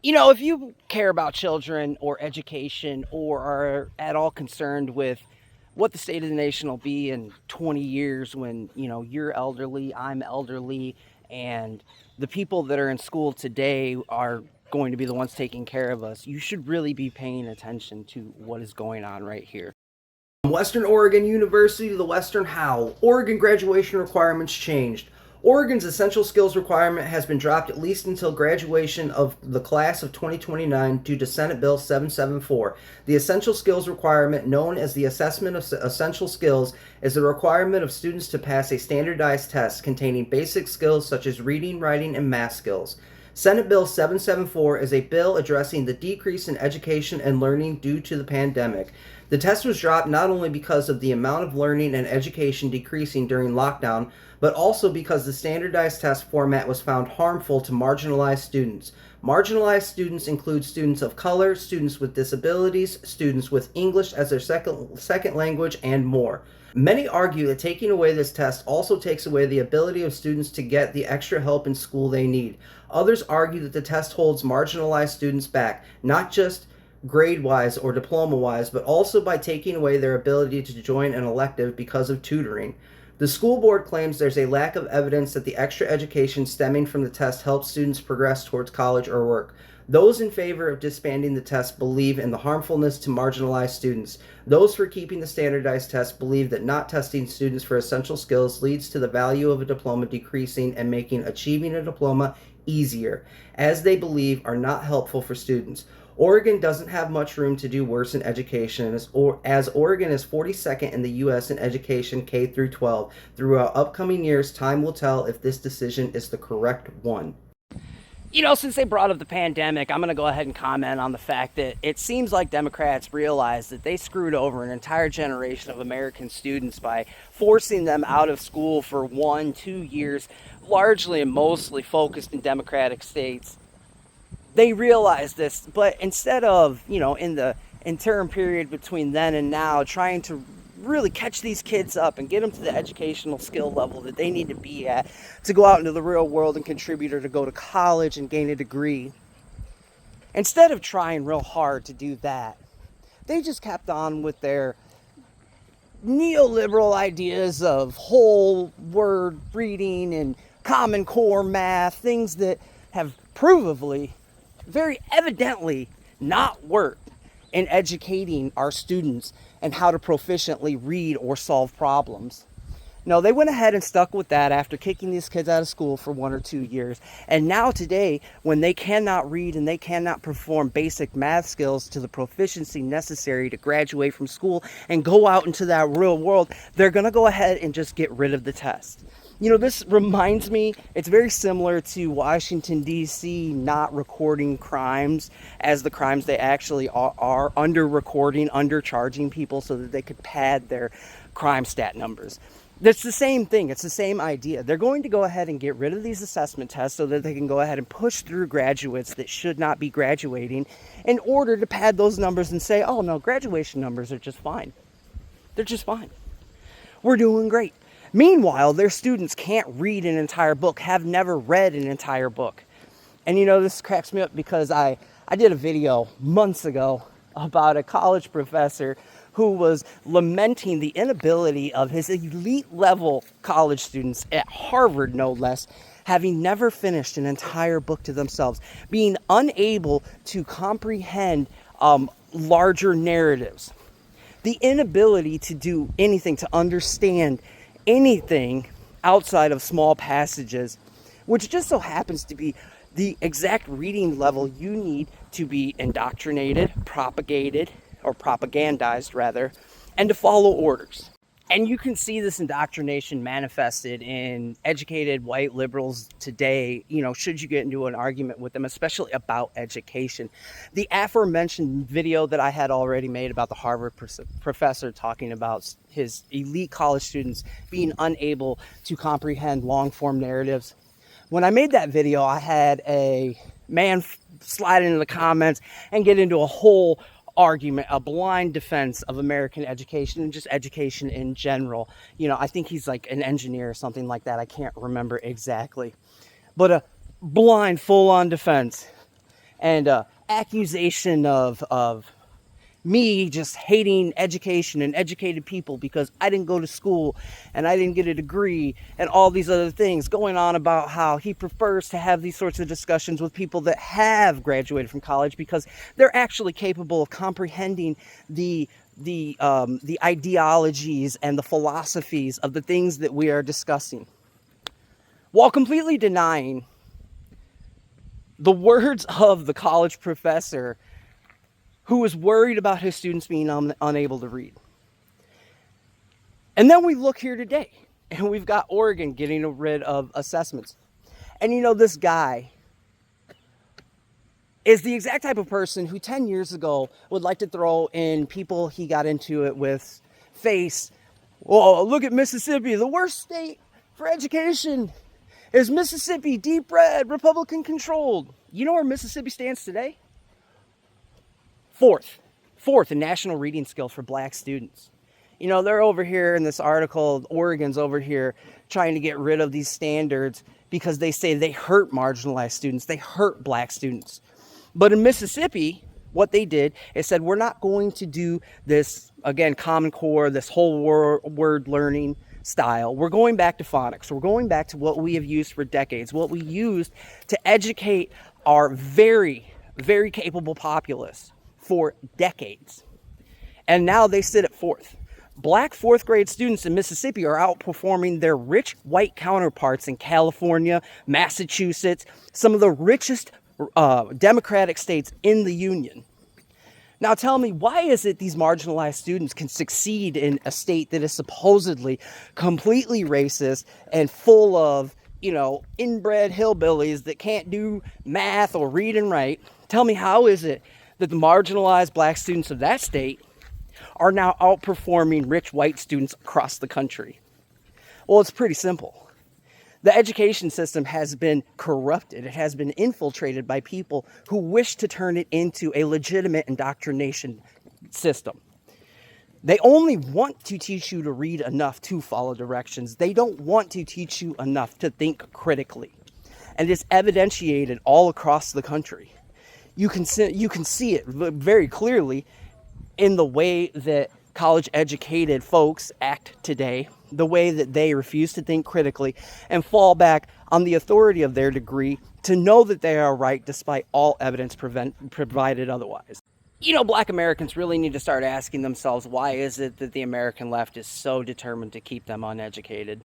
If you care about children or education or are at all concerned with what the state of the nation will be in 20 years when, you're elderly, I'm elderly, and the people that are in school today are going to be the ones taking care of us, you should really be paying attention to what is going on right here. Western Oregon University to the Western How, Oregon graduation requirements changed. Oregon's essential skills requirement has been dropped at least until graduation of the class of 2029 due to Senate Bill 774. The essential skills requirement, known as the Assessment of Essential Skills, is the requirement of students to pass a standardized test containing basic skills such as reading, writing, and math skills. Senate Bill 774 is a bill addressing the decrease in education and learning due to the pandemic. The test was dropped not only because of the amount of learning and education decreasing during lockdown, but also because the standardized test format was found harmful to marginalized students. Marginalized students include students of color, students with disabilities, students with English as their second language, and more. Many argue that taking away this test also takes away the ability of students to get the extra help in school they need. Others argue that the test holds marginalized students back, not just grade-wise or diploma-wise, but also by taking away their ability to join an elective because of tutoring. The school board claims there's a lack of evidence that the extra education stemming from the test helps students progress towards college or work. Those in favor of disbanding the test believe in the harmfulness to marginalized students. Those for keeping the standardized test believe that not testing students for essential skills leads to the value of a diploma decreasing and making achieving a diploma easier, as they believe are not helpful for students. Oregon doesn't have much room to do worse in education, as Oregon is 42nd in the U.S. in education K through 12. Throughout upcoming years, time will tell if this decision is the correct one. Since they brought up the pandemic, I'm going to go ahead and comment on the fact that it seems like Democrats realized that they screwed over an entire generation of American students by forcing them out of school for 1, 2 years, largely and mostly focused in Democratic states. They realized this, but instead of, in the interim period between then and now, trying to really catch these kids up and get them to the educational skill level that they need to be at to go out into the real world and contribute or to go to college and gain a degree. Instead of trying real hard to do that, they just kept on with their neoliberal ideas of whole word reading and common core math, things that have provably, very evidently, not worked in educating our students and how to proficiently read or solve problems. No, they went ahead and stuck with that after kicking these kids out of school for 1 or 2 years. And now today, when they cannot read and they cannot perform basic math skills to the proficiency necessary to graduate from school and go out into that real world, they're going to go ahead and just get rid of the test. This reminds me, it's very similar to Washington, D.C. not recording crimes as the crimes they actually are, under recording, undercharging people so that they could pad their crime stat numbers. It's the same thing. It's the same idea. They're going to go ahead and get rid of these assessment tests so that they can go ahead and push through graduates that should not be graduating in order to pad those numbers and say, oh no, graduation numbers are just fine. They're just fine. We're doing great. Meanwhile, their students can't read an entire book, have never read an entire book. And this cracks me up because I did a video months ago about a college professor who was lamenting the inability of his elite level college students at Harvard, no less, having never finished an entire book to themselves, being unable to comprehend larger narratives. The inability to do anything, to understand anything outside of small passages, which just so happens to be the exact reading level you need to be indoctrinated, propagated, or propagandized rather, and to follow orders. And you can see this indoctrination manifested in educated white liberals today, should you get into an argument with them, especially about education. The aforementioned video that I had already made about the Harvard professor talking about his elite college students being unable to comprehend long-form narratives. When I made that video, I had a man slide into the comments and get into a whole argument, a blind defense of American education and just education in general. I think he's like an engineer or something like that. I can't remember exactly. But a blind, full-on defense. and accusation of me just hating education and educated people because I didn't go to school and I didn't get a degree and all these other things, going on about how he prefers to have these sorts of discussions with people that have graduated from college because they're actually capable of comprehending the ideologies and the philosophies of the things that we are discussing, while completely denying the words of the college professor who was worried about his students being unable to read. And then we look here today, and we've got Oregon getting rid of assessments. And you know, this guy is the exact type of person who 10 years ago would like to throw in people he got into it with face. Oh, look at Mississippi. The worst state for education is Mississippi, deep red, Republican controlled. You know where Mississippi stands today? Fourth in national reading skills for black students. You know, they're over here in this article, Oregon's over here trying to get rid of these standards because they say they hurt marginalized students, they hurt black students. But in Mississippi, what they did is said, we're not going to do this, again, Common Core, this whole word learning style. We're going back to phonics. We're going back to what we have used for decades, what we used to educate our very, very capable populace for decades. And now they sit at fourth. Black fourth grade students in Mississippi are outperforming their rich white counterparts in California, Massachusetts, some of the richest Democratic states in the Union. Now tell me, why is it these marginalized students can succeed in a state that is supposedly completely racist and full of, you know, inbred hillbillies that can't do math or read and write? Tell me, how is it that the marginalized black students of that state are now outperforming rich white students across the country? Well, it's pretty simple. The education system has been corrupted. It has been infiltrated by people who wish to turn it into a legitimate indoctrination system. They only want to teach you to read enough to follow directions. They don't want to teach you enough to think critically. And it's evidentiated all across the country. You can see it very clearly in the way that college educated folks act today, the way that they refuse to think critically and fall back on the authority of their degree to know that they are right despite all evidence provided otherwise. You know, black Americans really need to start asking themselves, why is it that the American left is so determined to keep them uneducated?